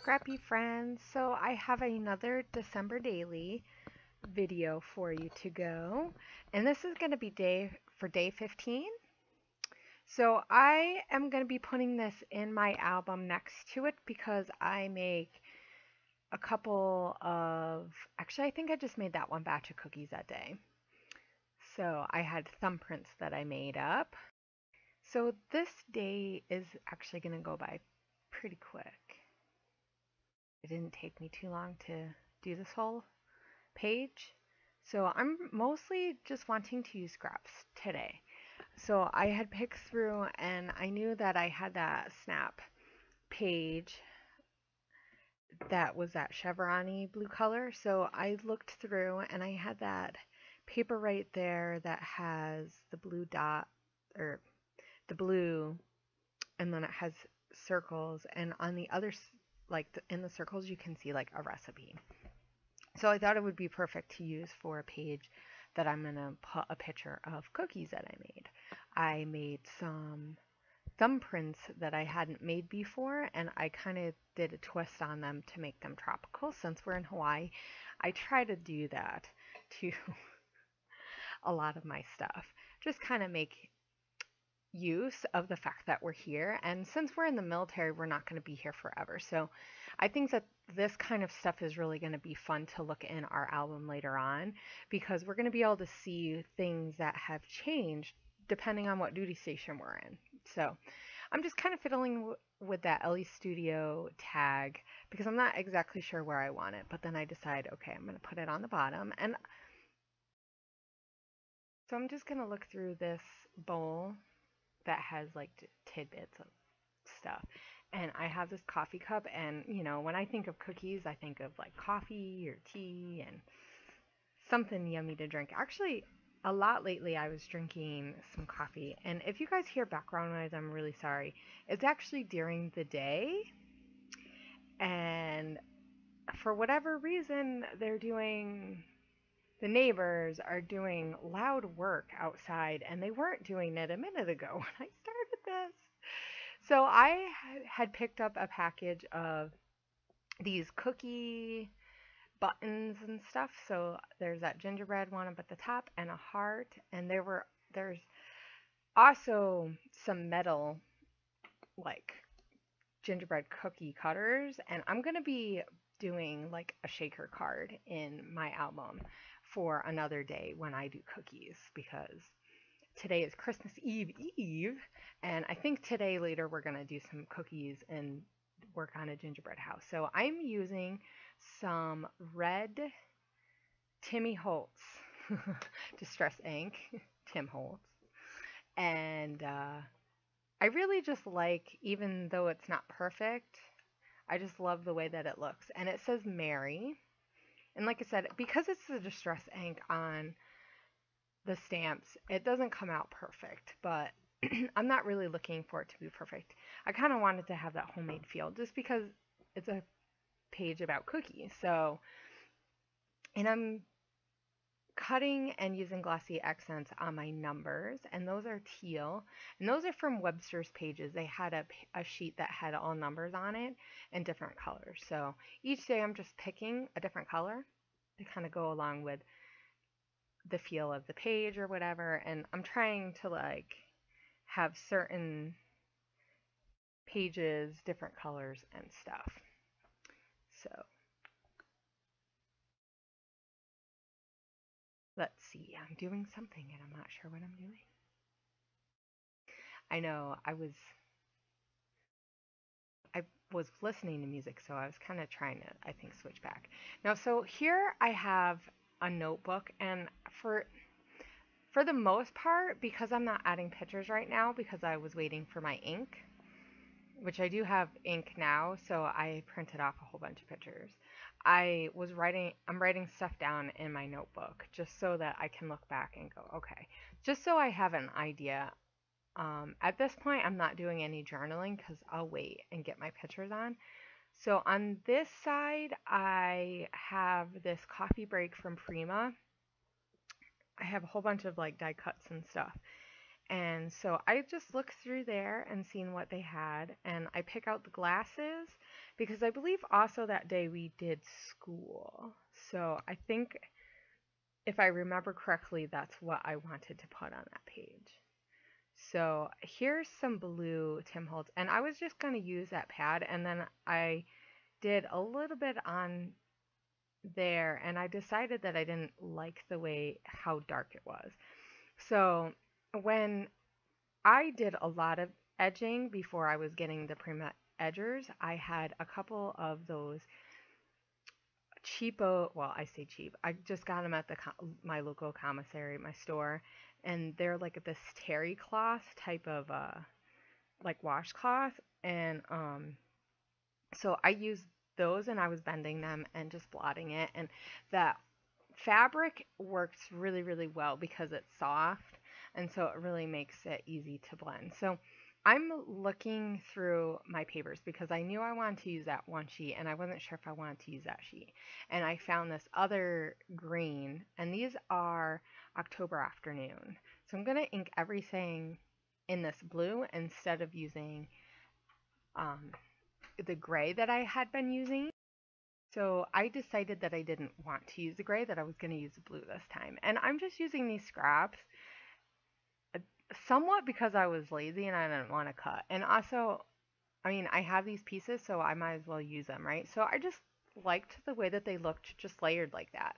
Scrappy friends. So I have another December daily video for you to go. And this is going to be day 15. So I am going to be putting this in my album next to it because I make a couple of actually I think I just made that one batch of cookies that day. So I had thumbprints that I made up. So this day is actually going to go by pretty quick. It didn't take me too long to do this whole page. So I'm mostly just wanting to use scraps today. So I had picked through and I knew that I had that snap page that was that chevron blue color. So I looked through and I had that paper right there that has the blue dot or the blue and then it has circles and on the other in the circles you can see like a recipe. So I thought it would be perfect to use for a page that I'm going to put a picture of cookies that I made. I made some thumbprints that I hadn't made before, and I kind of did a twist on them to make them tropical. Since we're in Hawaii, I try to do that to a lot of my stuff. Just kind of make use of the fact that we're here. And since we're in the military, we're not going to be here forever. So I think that this kind of stuff is really going to be fun to look in our album later on because we're going to be able to see things that have changed depending on what duty station we're in. So I'm just kind of fiddling with that Ellie Studio tag because I'm not exactly sure where I want it. But then I decide, okay, I'm going to put it on the bottom. And so I'm just going to look through this bowl that has like tidbits of stuff. And I have this coffee cup, and when I think of cookies, I think of like coffee or tea and something yummy to drink. Actually, a lot lately I was drinking some coffee, and if you guys hear background noise, I'm really sorry. It's actually during the day, and for whatever reason, the neighbors are doing loud work outside, and they weren't doing it a minute ago when I started this. So I had picked up a package of these cookie buttons and stuff. So there's that gingerbread one up at the top and a heart, and there's also some metal like gingerbread cookie cutters, and I'm going to be doing like a shaker card in my album for another day when I do cookies because today is Christmas Eve, and I think today later we're going to do some cookies and work on a gingerbread house. So I'm using some red Timmy Holtz Distress ink, Tim Holtz, and I really just like, even though it's not perfect, I just love the way that it looks. And it says Mary. And like I said, because it's the Distress ink on the stamps, it doesn't come out perfect, but I'm not really looking for it to be perfect. I kind of wanted to have that homemade feel just because it's a page about cookies. So, and I'm cutting and using glossy accents on my numbers, and those are teal, and those are from Webster's Pages. They had a sheet that had all numbers on it and different colors. So each day I'm just picking a different color to kind of go along with the feel of the page or whatever, and I'm trying to like have certain pages different colors and stuff. So let's see, I'm doing something and I'm not sure what I'm doing. I know I was listening to music, so I was kind of trying to, I think, switch back. Now, so here I have a notebook, and for the most part, because I'm not adding pictures right now because I was waiting for my ink, which I do have ink now, so I printed off a whole bunch of pictures. I'm writing stuff down in my notebook just so that I can look back and go, okay, just so I have an idea. At this point, I'm not doing any journaling because I'll wait and get my pictures on. So on this side, I have this coffee break from Prima. I have a whole bunch of like die cuts and stuff. And so I just looked through there and seen what they had, and I pick out the glasses because I believe also that day we did school. So I think if I remember correctly, that's what I wanted to put on that page. So here's some blue Tim Holtz, and I was just going to use that pad, and then I did a little bit on there, and I decided that I didn't like the way how dark it was. So when I did a lot of edging before I was getting the Prima edgers, I had a couple of those cheapo, well, I say cheap. I just got them at my local commissary, my store, and they're like this terry cloth type of like washcloth, and so I used those and I was bending them and just blotting it, and that fabric works really, really well because it's soft, and so it really makes it easy to blend. So I'm looking through my papers because I knew I wanted to use that one sheet and I wasn't sure if I wanted to use that sheet. And I found this other green, and these are October Afternoon. So I'm going to ink everything in this blue instead of using um, the gray that I had been using. So I decided that I didn't want to use the gray, that I was going to use the blue this time. And I'm just using these scraps uh, somewhat because I was lazy and I didn't want to cut. And also, I mean, I have these pieces, so I might as well use them, right? So I just liked the way that they looked just layered like that.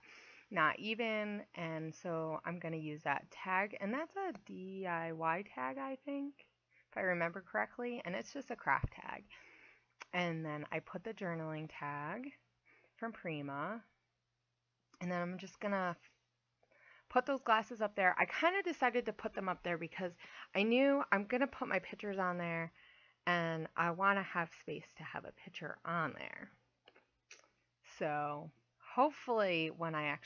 Not even, and so I'm going to use that tag. And that's a DIY tag, I think, if I remember correctly. And it's just a craft tag. And then I put the journaling tag from Prima. And then I'm just gonna put those glasses up there. I kind of decided to put them up there because I knew I'm gonna put my pictures on there and I want to have space to have a picture on there. So hopefully when I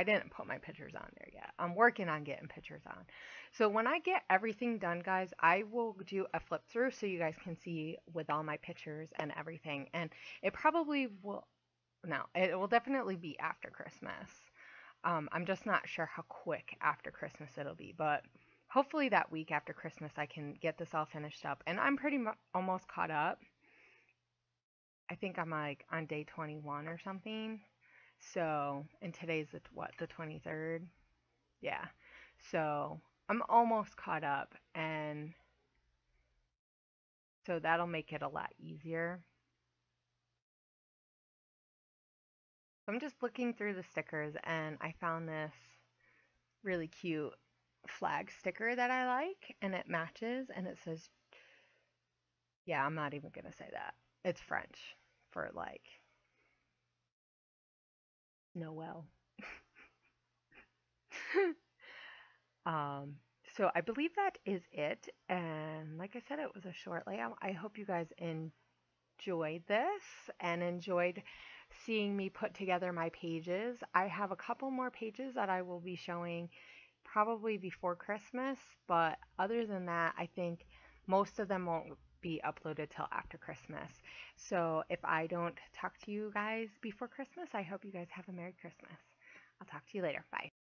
didn't put my pictures on there yet. I'm working on getting pictures on. So when I get everything done, guys, I will do a flip through so you guys can see with all my pictures and everything. And it probably will, no, it will definitely be after Christmas. I'm just not sure how quick after Christmas it'll be, but hopefully that week after Christmas I can get this all finished up. And I'm pretty almost caught up. I think I'm like on day 21 or something. So, and today's the 23rd? Yeah. So, I'm almost caught up, and so that'll make it a lot easier. I'm just looking through the stickers and I found this really cute flag sticker that I like, and it matches, and it says, yeah, I'm not even gonna say that. It's French for like Noel. um, so I believe that is it. And like I said, it was a short layout. I hope you guys enjoyed this and enjoyed seeing me put together my pages. I have a couple more pages that I will be showing probably before Christmas, but other than that, I think most of them won't be uploaded till after Christmas. So if I don't talk to you guys before Christmas, I hope you guys have a Merry Christmas. I'll talk to you later. Bye.